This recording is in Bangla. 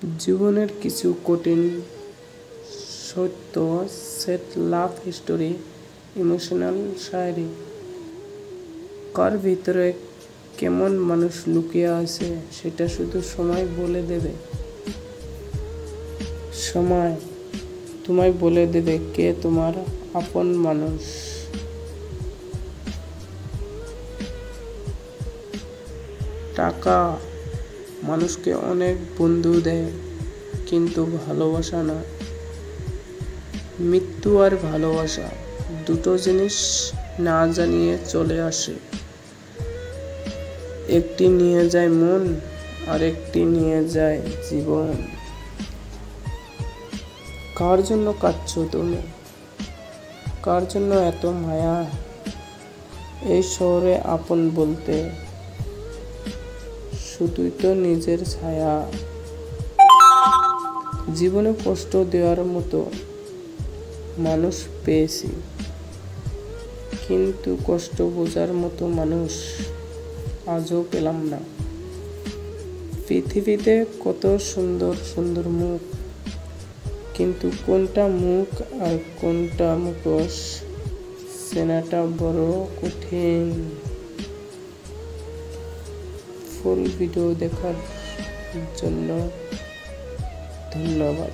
জীবনের কিছু কঠিন সত্য, সেট লাভ স্টোরি, ইমোশনাল শায়রি। কার ভিতরে কেমন মানুষ লুকিয়ে আছে সেটা শুধু সময় বলে দেবে। সময় তোমায় বলে দেবে কে তোমার আপন মানুষ। টাকা মানুষকে অনেক বন্ধু দেয়, কিন্তু ভালোবাসা না। মৃত্যু আর ভালোবাসা দুটো জিনিস না জানিয়ে চলে আসে। একটি নিয়ে যায় মন, আর একটি নিয়ে যায় জীবন। কার জন্য কাঁদছো তুমি? কার জন্য এত মায়া? এই শহরে আপন বলতে শুধুই তো নিজের ছায়া। জীবনে কষ্ট দেওয়ার মতো মানুষ পেয়েছি, কিন্তু কষ্ট বোঝার মতো মানুষ আজও পেলাম না। পৃথিবীতে কত সুন্দর সুন্দর মুখ, কিন্তু কোনটা মুখ আর কোনটা মুখোশ চেনাটা বড় কঠিন। ফুল ভিডিও দেখার জন্য ধন্যবাদ।